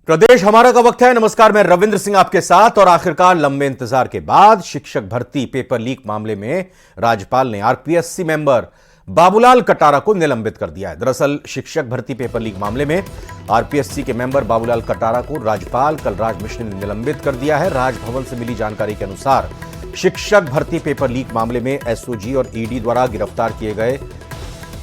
प्रदेश हमारा का वक्त है। नमस्कार, मैं रविंद्र सिंह आपके साथ। और आखिरकार लंबे इंतजार के बाद शिक्षक भर्ती पेपर लीक मामले में राज्यपाल ने आरपीएससी मेंबर बाबूलाल कटारा को निलंबित कर दिया है। दरअसल शिक्षक भर्ती पेपर लीक मामले में आरपीएससी के मेंबर बाबूलाल कटारा को राज्यपाल कलराज मिश्र ने निलंबित कर दिया है। राजभवन से मिली जानकारी के अनुसार शिक्षक भर्ती पेपर लीक मामले में एसओजी और ईडी द्वारा गिरफ्तार किए गए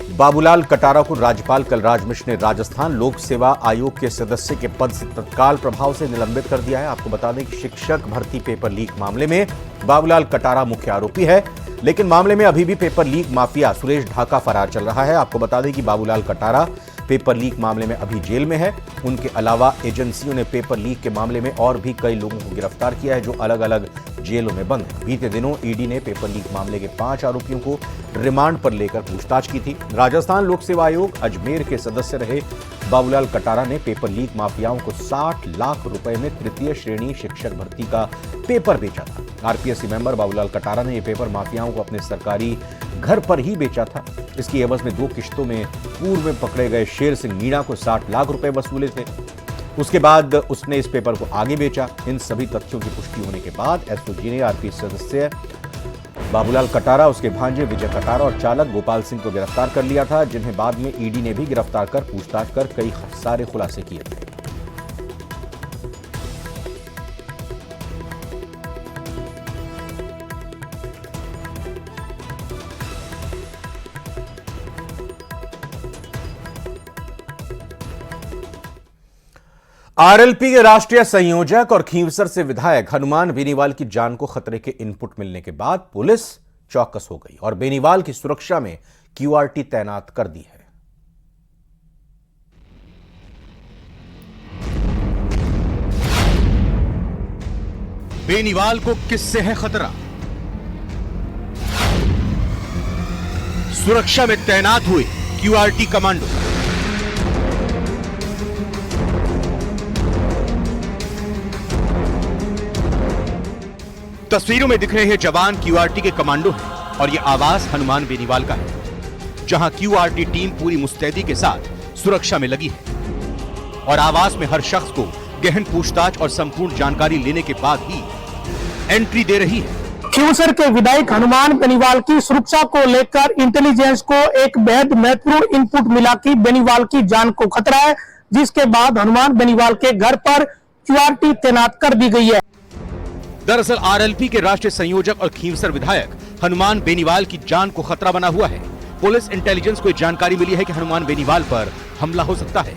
बाबूलाल कटारा को राज्यपाल कलराज मिश्र ने राजस्थान लोक सेवा आयोग के सदस्य के पद से तत्काल प्रभाव से निलंबित कर दिया है। आपको बता दें कि शिक्षक भर्ती पेपर लीक मामले में बाबूलाल कटारा मुख्य आरोपी है, लेकिन मामले में अभी भी paper leak mafia Suresh Dhaka फरार चल रहा है। आपको बता दें कि बाबूलाल कटारा पेपर लीक मामले में अभी जेल में है। उनके अलावा एजेंसियों ने पेपर लीक के मामले में और भी कई लोगों को गिरफ्तार किया है जो अलग अलग जेलों में बंद हैं। बीते दिनों ईडी ने पेपर लीक मामले के 5 आरोपियों को रिमांड पर लेकर पूछताछ की थी। राजस्थान लोक सेवा आयोग अजमेर के सदस्य रहे बाबूलाल कटारा ने पेपर लीक माफियाओं को 60 लाख रुपए में तृतीय श्रेणी शिक्षक भर्ती का पेपर बेचा था। आरपीएससी मेंबर बाबूलाल कटारा ने यह पेपर माफियाओं को अपने सरकारी घर पर ही बेचा था। इसकी एवज में 2 किश्तों में पूर्व में पकड़े गए शेर सिंह मीणा को 60 लाख रुपए वसूले थे। उसके बाद उसने इस पेपर को आगे बेचा। इन सभी तथ्यों की पुष्टि होने के बाद एसओजी ने आरपीएससी सदस्य बाबूलाल कटारा, उसके भांजे विजय कटारा और चालक गोपाल सिंह को गिरफ्तार कर लिया था, जिन्हें बाद में ईडी ने भी गिरफ्तार कर पूछताछ कर कई सारे खुलासे किए थे। आरएलपी के राष्ट्रीय संयोजक और खींवसर से विधायक हनुमान बेनीवाल की जान को खतरे के इनपुट मिलने के बाद पुलिस चौकस हो गई और बेनीवाल की सुरक्षा में क्यूआरटी तैनात कर दी है। बेनीवाल को किससे है खतरा? सुरक्षा में तैनात हुए क्यूआरटी कमांडो। तस्वीरों में दिख रहे हैं जवान क्यूआरटी के कमांडो हैं और यह आवास हनुमान बेनीवाल का है, जहां क्यूआरटी टीम पूरी मुस्तैदी के साथ सुरक्षा में लगी है और आवास में हर शख्स को गहन पूछताछ और संपूर्ण जानकारी लेने के बाद ही एंट्री दे रही है। खींवसर के विधायक हनुमान बेनीवाल की सुरक्षा को लेकर इंटेलिजेंस को एक बेहद महत्वपूर्ण इनपुट मिला कि बेनीवाल की जान को खतरा है, जिसके बाद हनुमान बेनीवाल के घर पर क्यूआरटी तैनात कर दी गई है। दरअसल आरएलपी के राष्ट्रीय संयोजक और खींवसर विधायक हनुमान बेनीवाल की जान को खतरा बना हुआ है। पुलिस इंटेलिजेंस को जानकारी मिली है कि हनुमान बेनीवाल पर हमला हो सकता है।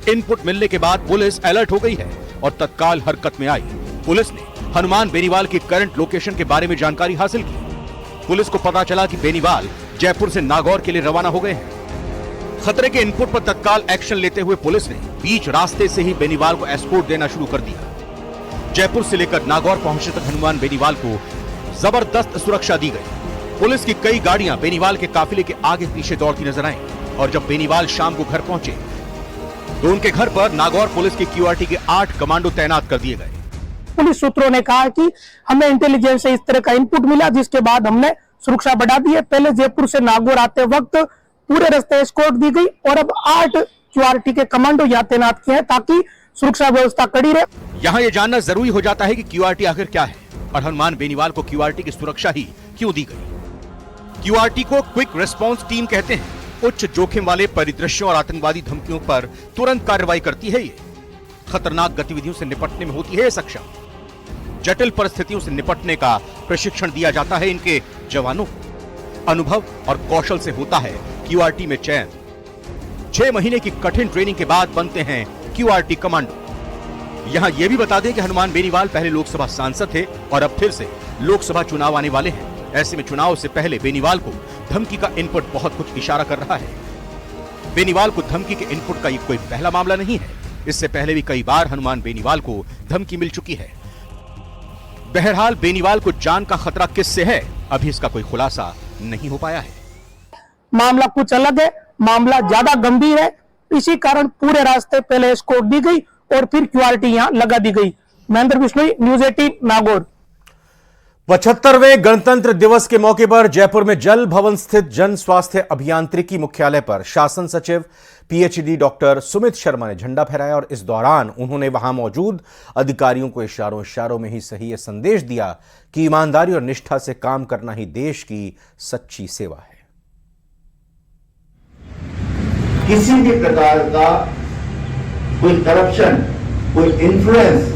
इनपुट मिलने के बाद पुलिस अलर्ट हो गई है और तत्काल हरकत में आई। पुलिस ने हनुमान बेनीवाल की करंट लोकेशन के बारे में जानकारी हासिल की। पुलिस को पता चला कि बेनीवाल जयपुर से नागौर के लिए रवाना हो गए हैं। खतरे के इनपुट पर तत्काल एक्शन लेते हुए पुलिस ने बीच रास्ते से ही बेनीवाल को एस्कॉर्ट देना शुरू कर दिया। जयपुर से लेकर नागौर पहुंचने तक हनुमान बेनीवाल को जबरदस्त सुरक्षा दी गई। पुलिस की कई गाड़ियां बेनीवाल के काफिले के आगे पीछे दौड़ती नजर आईं और जब बेनीवाल शाम को घर पहुंचे तो उनके घर पर नागौर पुलिस की क्यूआरटी के 8 कमांडो तैनात कर दिए गए। पुलिस सूत्रों ने कहा कि हमें इंटेलिजेंस से इस तरह का इनपुट मिला, जिसके बाद हमने सुरक्षा बढ़ा दी है। पहले जयपुर से नागौर आते वक्त पूरे रास्ते एस्कॉर्ट दी गई और अब 8 क्यूआरटी के कमांडो यहाँ तैनात किए हैं ताकि सुरक्षा व्यवस्था कड़ी रहे। यहाँ ये जानना जरूरी हो जाता है कि क्यूआरटी आखिर क्या है और हनुमान बेनीवाल को क्यूआरटी की सुरक्षा ही क्यों दी गई। क्यूआरटी को क्विक रिस्पांस टीम कहते हैं। उच्च जोखिम वाले परिदृश्यों और आतंकवादी धमकियों पर तुरंत कार्रवाई करती है। ये खतरनाक गतिविधियों से निपटने में होती है सक्षम। जटिल परिस्थितियों से निपटने का प्रशिक्षण दिया जाता है इनके जवानों को। अनुभव और कौशल से होता है क्यूआरटी में चयन। 6 महीने की कठिन ट्रेनिंग के बाद बनते हैं क्यूआरटी कमांडो। यहां यह भी बता दें कि हनुमान बेनीवाल पहले लोकसभा सांसद थे और अब फिर से लोकसभा चुनाव आने वाले हैं। ऐसे में चुनाव से पहले बेनीवाल को धमकी का इनपुट बहुत कुछ इशारा कर रहा है। बेनीवाल को धमकी के इनपुट का ये कोई पहला मामला नहीं है। इससे पहले भी कई बार हनुमान बेनीवाल को धमकी मिल चुकी है। बहरहाल बेनीवाल को जान का खतरा किससे है, अभी इसका कोई खुलासा नहीं हो पाया है। मामला कुछ अलग है, मामला ज्यादा गंभीर है। इसी कारण पूरे रास्ते पहले एस्कॉर्ट दी गई और फिर क्यूआरटी यहां लगा दी गई। महेंद्र बिश्नोई, न्यूज़ 18 नागौर। 75वें गणतंत्र दिवस के मौके पर जयपुर में जल भवन स्थित जन स्वास्थ्य अभियांत्रिकी मुख्यालय पर शासन सचिव पीएचडी डॉक्टर सुमित शर्मा ने झंडा फहराया और इस दौरान उन्होंने वहां मौजूद अधिकारियों को इशारों में ही सही यह संदेश दिया कि ईमानदारी और निष्ठा से काम करना ही देश की सच्ची सेवा है। किसी भी प्रकार का कोई करप्शन, कोई इन्फ्लुएंस,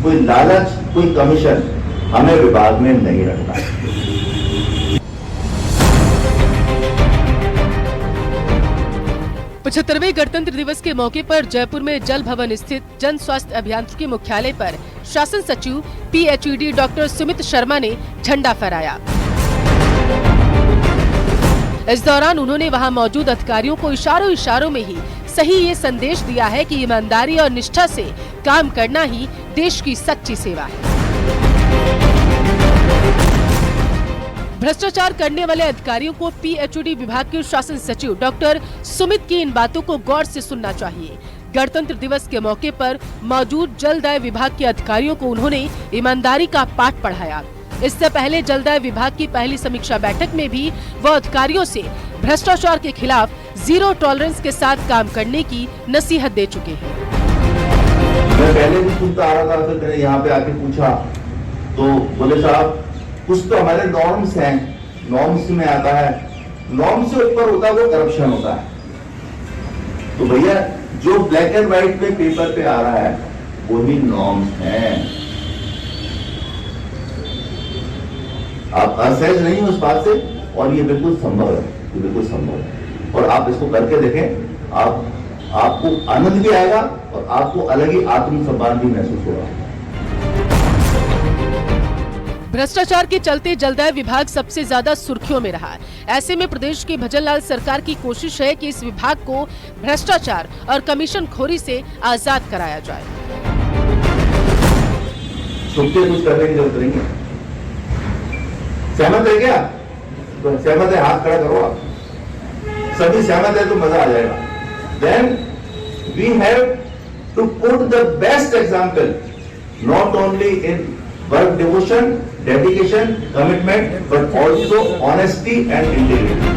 कोई लालच, कोई कमीशन हमें विभाग में नहीं रखना है। 75वें गणतंत्र दिवस के मौके पर जयपुर में जल भवन स्थित जन स्वास्थ्य अभियांत्रिकी मुख्यालय पर शासन सचिव पीएचडी डॉक्टर सुमित शर्मा ने झंडा फहराया। इस दौरान उन्होंने वहां मौजूद अधिकारियों को इशारों में ही सही ये संदेश दिया है कि ईमानदारी और निष्ठा से काम करना ही देश की सच्ची सेवा है। भ्रष्टाचार करने वाले अधिकारियों को पीएचडी विभाग के शासन सचिव डॉक्टर सुमित की इन बातों को गौर से सुनना चाहिए। गणतंत्र दिवस के मौके पर मौजूद जलदाय विभाग के अधिकारियों को उन्होंने ईमानदारी का पाठ पढ़ाया। इससे पहले जलदाय विभाग की पहली समीक्षा बैठक में भी वह अधिकारियों से भ्रष्टाचार के खिलाफ जीरो टॉलरेंस के साथ काम करने की नसीहत दे चुके हैं। मैं पहले भी सुनता आ रहा था, तो मैंने यहाँ पे आके पूछा तो बोले साहब कुछ तो हमारे नॉर्म्स हैं, नॉर्म्स में आता है, नॉर्म्स से ऊपर होता है वो करप्शन होता है। तो भैया जो ब्लैक एंड व्हाइट में पेपर पे आ रहा है वही नॉर्म्स हैं। आप असहज नहीं हो उस बात से, और ये बिल्कुल संभव है, ये बिल्कुल संभव है। और आप इसको करके देखें, आपको आनंद भी आएगा और आपको अलग ही आत्मसम्मान भी महसूस होगा। भ्रष्टाचार के चलते जलदाय विभाग सबसे ज्यादा सुर्खियों में रहा। ऐसे में प्रदेश की भजनलाल सरकार की कोशिश है कि इस विभाग को भ्रष्टाचार और कमीशन खोरी से आजाद कराया जाए। छुट्टी कुछ करने की जरूरत नहीं है। सहमत है क्या? तो सहमत है, हाथ खड़ा करो आप। सभी सहमत है तो मजा आ जाएगा। Then we have to put the best example, not only in work devotion, dedication, commitment, but also honesty and integrity.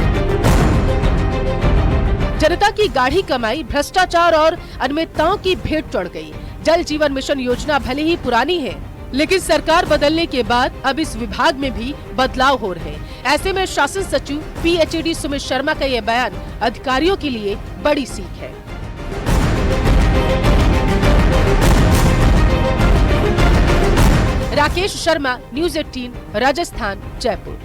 जनता की गाढ़ी कमाई भ्रष्टाचार और अनियमितताओं की भेंट चढ़ गई। जल जीवन मिशन योजना भले ही पुरानी है, लेकिन सरकार बदलने के बाद अब इस विभाग में भी बदलाव हो रहे हैं। ऐसे में शासन सचिव पीएचडी सुमित शर्मा का यह बयान अधिकारियों के लिए बड़ी सीख है। राकेश शर्मा, न्यूज़ 18, राजस्थान, जयपुर।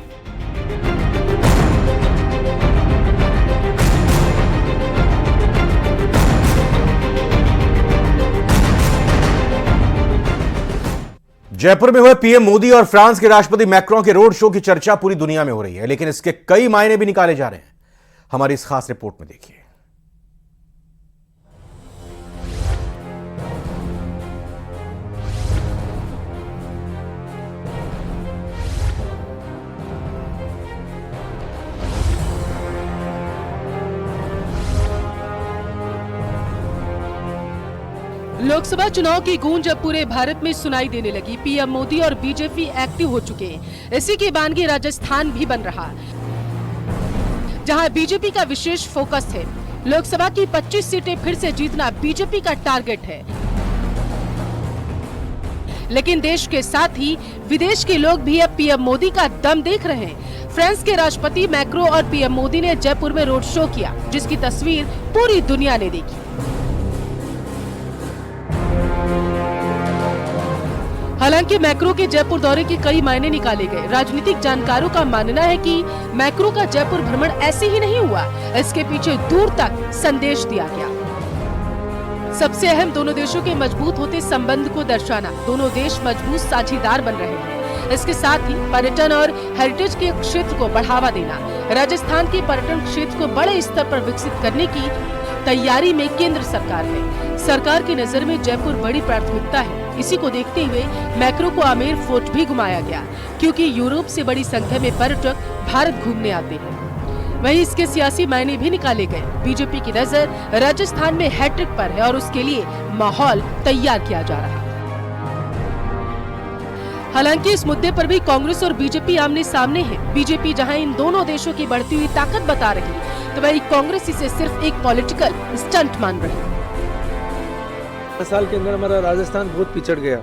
जयपुर में हुए पीएम मोदी और फ्रांस के राष्ट्रपति मैक्रों के रोड शो की चर्चा पूरी दुनिया में हो रही है, लेकिन इसके कई मायने भी निकाले जा रहे हैं। हमारी इस खास रिपोर्ट में देखिए। लोकसभा चुनाव की गूंज अब पूरे भारत में सुनाई देने लगी। पीएम मोदी और बीजेपी एक्टिव हो चुके हैं। इसी की बानगी राजस्थान भी बन रहा, जहां बीजेपी का विशेष फोकस है। लोकसभा की 25 सीटें फिर से जीतना बीजेपी का टारगेट है। लेकिन देश के साथ ही विदेश के लोग भी अब पीएम मोदी का दम देख रहे हैं। फ्रांस के राष्ट्रपति मैक्रो और पीएम मोदी ने जयपुर में रोड शो किया, जिसकी तस्वीर पूरी दुनिया ने देखी। हालांकि मैक्रो के जयपुर दौरे के कई मायने निकाले गए। राजनीतिक जानकारों का मानना है कि मैक्रो का जयपुर भ्रमण ऐसे ही नहीं हुआ, इसके पीछे दूर तक संदेश दिया गया। सबसे अहम, दोनों देशों के मजबूत होते संबंध को दर्शाना। दोनों देश मजबूत साझेदार बन रहे हैं। इसके साथ ही पर्यटन और हेरिटेज के क्षेत्र को बढ़ावा देना। राजस्थान के पर्यटन क्षेत्र को बड़े स्तर पर विकसित करने की तैयारी में केंद्र सरकार है। सरकार की नजर में जयपुर बड़ी प्राथमिकता है। इसी को देखते हुए मैक्रो को आमेर फोर्ट भी घुमाया गया, क्योंकि यूरोप से बड़ी संख्या में पर्यटक भारत घूमने आते हैं। वहीं इसके सियासी मायने भी निकाले गए। बीजेपी की नजर राजस्थान में हैट्रिक पर है और उसके लिए माहौल तैयार किया जा रहा है। हालांकि इस मुद्दे पर भी कांग्रेस और बीजेपी आमने सामने है। बीजेपी जहां इन दोनों देशों की बढ़ती हुई ताकत बता रही, तो वहीं कांग्रेस इसे सिर्फ एक पॉलिटिकल स्टंट मान रही। 10 साल के अंदर हमारा राजस्थान बहुत पिछड़ गया,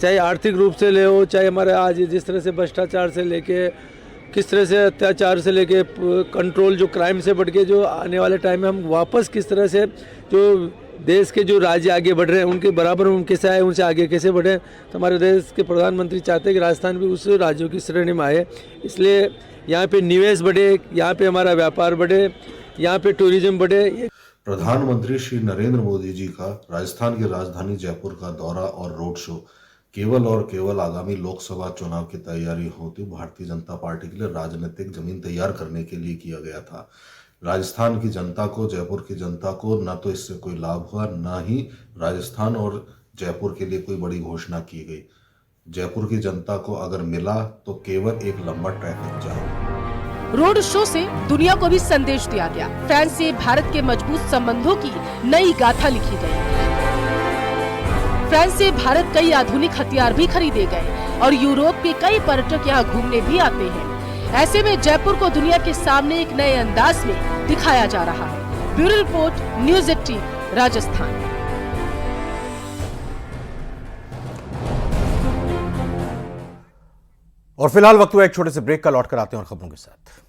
चाहे आर्थिक रूप से ले हो, चाहे हमारे आज जिस तरह से भ्रष्टाचार से लेके किस तरह से अत्याचार से लेके कंट्रोल जो क्राइम से बढ़ के जो आने वाले टाइम में हम वापस किस तरह से जो देश के जो राज्य आगे बढ़ रहे हैं उनके बराबर हम कैसे आए, उनसे आगे कैसे बढ़े। तो हमारे देश के प्रधानमंत्री चाहते हैं कि राजस्थान भी उस राज्यों की श्रेणी में आए, इसलिए यहाँ पे निवेश बढ़े, यहाँ पे हमारा व्यापार बढ़े, यहाँ पे टूरिज्म बढ़े। प्रधानमंत्री श्री नरेंद्र मोदी जी का राजस्थान की राजधानी जयपुर का दौरा और रोड शो केवल और केवल आगामी लोकसभा चुनाव की तैयारी होती भारतीय जनता पार्टी के लिए राजनीतिक जमीन तैयार करने के लिए किया गया था। राजस्थान की जनता को, जयपुर की जनता को न तो इससे कोई लाभ हुआ, न ही राजस्थान और जयपुर के लिए कोई बड़ी घोषणा की गई। जयपुर की जनता को अगर मिला तो केवल एक लंबा ट्रैफिक जाम। रोड शो से दुनिया को भी संदेश दिया गया। फ्रांस से भारत के मजबूत संबंधों की नई गाथा लिखी गई। फ्रांस से भारत कई आधुनिक हथियार भी खरीदे गए और यूरोप के कई पर्यटक यहाँ घूमने भी आते हैं। ऐसे में जयपुर को दुनिया के सामने एक नए अंदाज में दिखाया जा रहा है। Bureau report, news 18, Rajasthan. और फिलहाल वक्त हुआ एक छोटे से ब्रेक का, लौट कर आते हैं और खबरों के साथ।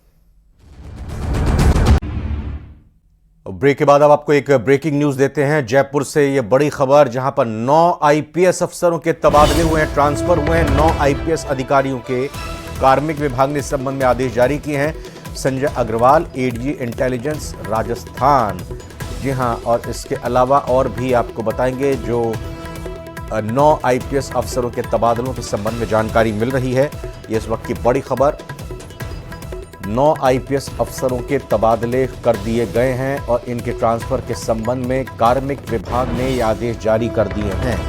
ब्रेक के बाद अब आपको एक ब्रेकिंग न्यूज देते हैं जयपुर से। ये बड़ी खबर, जहां पर 9 आईपीएस अफसरों के तबादले हुए हैं, ट्रांसफर हुए हैं। 9 आईपीएस अधिकारियों के कार्मिक विभाग ने इस संबंध में आदेश जारी किए हैं। संजय अग्रवाल, एडीजी इंटेलिजेंस राजस्थान, जी हां, और इसके अलावा और भी आपको बताएंगे जो 9 आईपीएस अफसरों के तबादलों के संबंध में जानकारी मिल रही है। ये इस वक्त की बड़ी खबर, 9 आईपीएस अफसरों के तबादले कर दिए गए हैं और इनके ट्रांसफर के संबंध में कार्मिक विभाग ने ये आदेश जारी कर दिए हैं।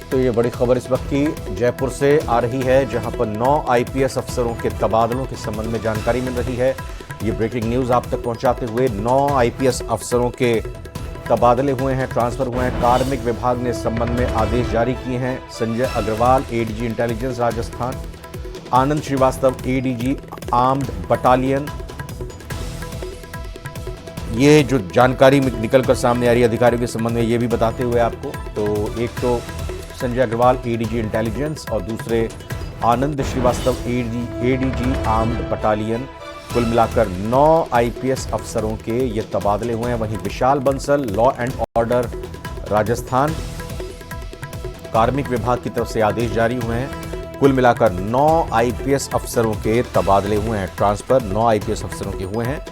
तो ये बड़ी खबर इस वक्त की जयपुर से आ रही है, जहां पर 9 आईपीएस अफसरों के तबादलों के संबंध में जानकारी मिल रही है। ये ब्रेकिंग न्यूज आप तक पहुंचाते हुए 9 आईपीएस अफसरों के तबादले हुए हैं, ट्रांसफर हुए हैं। कार्मिक विभाग ने इस संबंध में आदेश जारी किए हैं। संजय अग्रवाल, एडीजी इंटेलिजेंस राजस्थान, आनंद श्रीवास्तव, एडीजी आर्म्ड बटालियन। ये जो जानकारी निकलकर सामने आ रही है अधिकारियों के संबंध में, ये भी बताते हुए आपको, तो एक तो संजय अग्रवाल एडीजी इंटेलिजेंस और दूसरे आनंद श्रीवास्तव एडीजी आर्म्ड बटालियन। कुल मिलाकर 9 आईपीएस अफसरों के ये तबादले हुए हैं। वहीं Vishal Bansal, law and order Rajasthan, कार्मिक विभाग की तरफ से आदेश जारी हुए हैं। कुल मिलाकर 9 आईपीएस अफसरों के तबादले हुए हैं, ट्रांसफर 9 आईपीएस अफसरों के हुए हैं।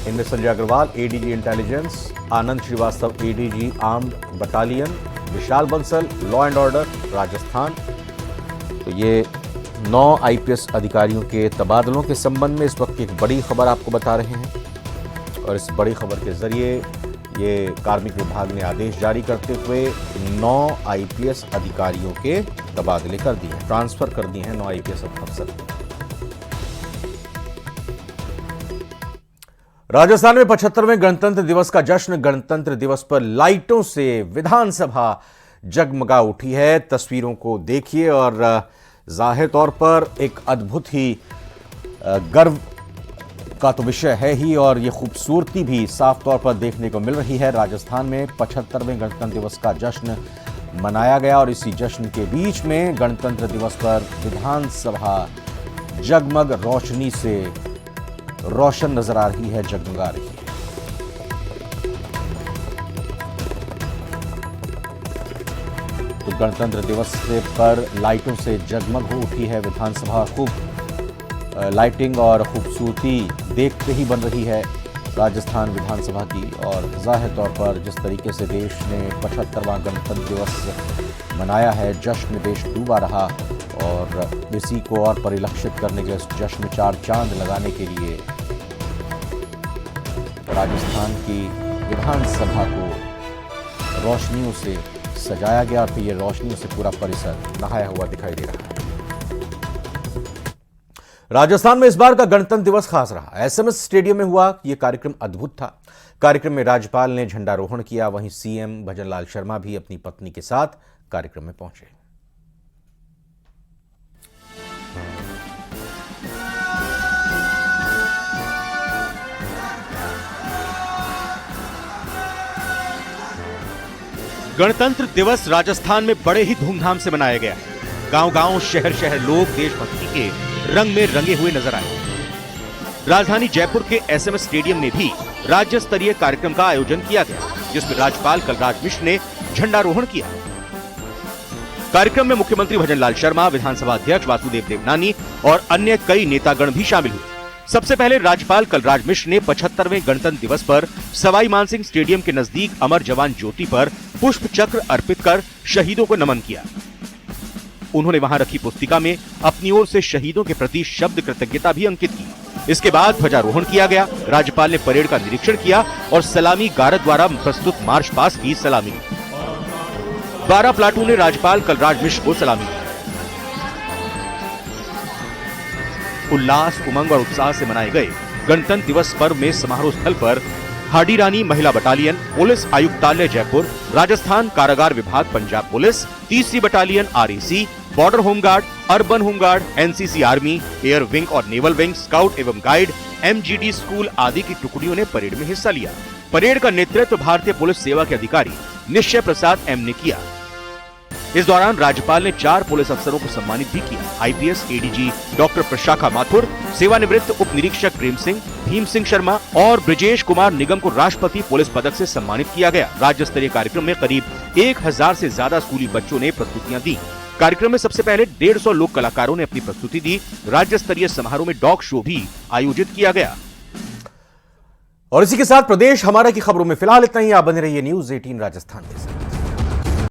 इनमें Sanjay Agarwal ADG intelligence, Anand Srivastava ADG armed battalion, Vishal Bansal law and order Rajasthan. तो ये 9 आईपीएस अधिकारियों के तबादलों के संबंध में इस वक्त एक बड़ी खबर आपको बता रहे हैं। और इस बड़ी खबर के जरिए ये कार्मिक विभाग ने आदेश जारी करते हुए 9 आईपीएस अधिकारियों के तबादले कर दिए हैं, ट्रांसफर कर दिए हैं 9 आईपीएस अफसर। राजस्थान में 75वें गणतंत्र दिवस का जश्न। गणतंत्र दिवस पर लाइटों से विधानसभा जगमगा उठी है। तस्वीरों को देखिए और जाहिर तौर पर एक अद्भुत ही गर्व का तो विषय है ही, और ये खूबसूरती भी साफ तौर पर देखने को मिल रही है। राजस्थान में 75वें गणतंत्र दिवस का जश्न मनाया गया और इसी जश्न के बीच में गणतंत्र दिवस पर विधानसभा जगमग रोशनी से रोशन नजर आ रही है, जगमगा रही है। तो गणतंत्र दिवस पर लाइटों से जगमग हो उठी है विधानसभा। खूब लाइटिंग और खूबसूरती देखते ही बन रही है राजस्थान विधानसभा की। और जाहिर तौर पर जिस तरीके से देश ने 75वां गणतंत्र दिवस मनाया है, जश्न में देश डूबा रहा, और इसी को और परिलक्षित करने के लिए, इस जश्न में 4 चांद लगाने के लिए राजस्थान की विधानसभा को रोशनियों से सजाया गया, और फिर ये रोशनियों से पूरा परिसर नहाया हुआ दिखाई दे रहा है। राजस्थान में इस बार का गणतंत्र दिवस खास रहा। एसएमएस स्टेडियम में हुआ यह कार्यक्रम अद्भुत था। कार्यक्रम में राज्यपाल ने झंडारोहण किया, वहीं सीएम भजनलाल शर्मा भी अपनी पत्नी के साथ कार्यक्रम में पहुंचे। गणतंत्र दिवस राजस्थान में बड़े ही धूमधाम से मनाया गया है। गांव-गांव, शहर-शहर लोग देशभक्ति के रंग में रंगे हुए नजर आए। राजधानी जयपुर के एसएमएस स्टेडियम में भी राज्य स्तरीय कार्यक्रम का आयोजन किया गया, जिसमें राज्यपाल कलराज मिश्र ने झंडारोहण किया। कार्यक्रम में मुख्यमंत्री भजनलाल शर्मा, विधानसभा अध्यक्ष वासुदेव देवनानी और अन्य कई नेतागण भी शामिल हुए। सबसे पहले राज्यपाल कलराज मिश्र ने 75वें गणतंत्र दिवस पर सवाई मानसिंह स्टेडियम के नजदीक अमर जवान ज्योति पर पुष्प चक्र अर्पित कर शहीदों को नमन किया। उन्होंने वहां रखी पुस्तिका में अपनी ओर से शहीदों के प्रति शब्द कृतज्ञता भी अंकित की। इसके बाद ध्वजारोहण किया गया। राज्यपाल ने परेड का निरीक्षण किया और सलामी गारद द्वारा प्रस्तुत मार्च पास्ट की सलामी ली। 12 प्लाटून ने राज्यपाल कलराज मिश्र को सलामी दी। उल्लास, उमंग और उत्साह से मनाए गए गणतंत्र दिवस पर्व में समारोह स्थल पर हाडी रानी महिला बटालियन, पुलिस आयुक्तालय जयपुर, राजस्थान कारागार विभाग पंजाब पुलिस, 3री battalion RAC, border home guard, urban home guard, NCC army, air wing और नेवल विंग, स्काउट एवं गाइड, एमजीडी स्कूल आदि की टुकड़ियों ने परेड में हिस्सा लिया। परेड का नेतृत्व भारतीय पुलिस सेवा के अधिकारी निश्चय प्रसाद एम ने किया। इस दौरान राज्यपाल ने 4 पुलिस अफसरों को सम्मानित भी किया। आईपीएस एडीजी डॉक्टर प्रशाखा माथुर, सेवानिवृत्त उप निरीक्षक प्रेम सिंह, भीम सिंह शर्मा और ब्रिजेश कुमार निगम को राष्ट्रपति पुलिस पदक से सम्मानित किया गया। राज्य स्तरीय कार्यक्रम में करीब 1000 से ज्यादा स्कूली बच्चों ने प्रस्तुतियां दी। कार्यक्रम में सबसे पहले 150 लोक कलाकारों ने अपनी प्रस्तुति दी। राज्य स्तरीय समारोह में डॉग शो भी आयोजित किया गया। और इसी के साथ प्रदेश हमारा की खबरों में फिलहाल इतना ही। आप बने रहिए न्यूज़ 18 राजस्थान के साथ।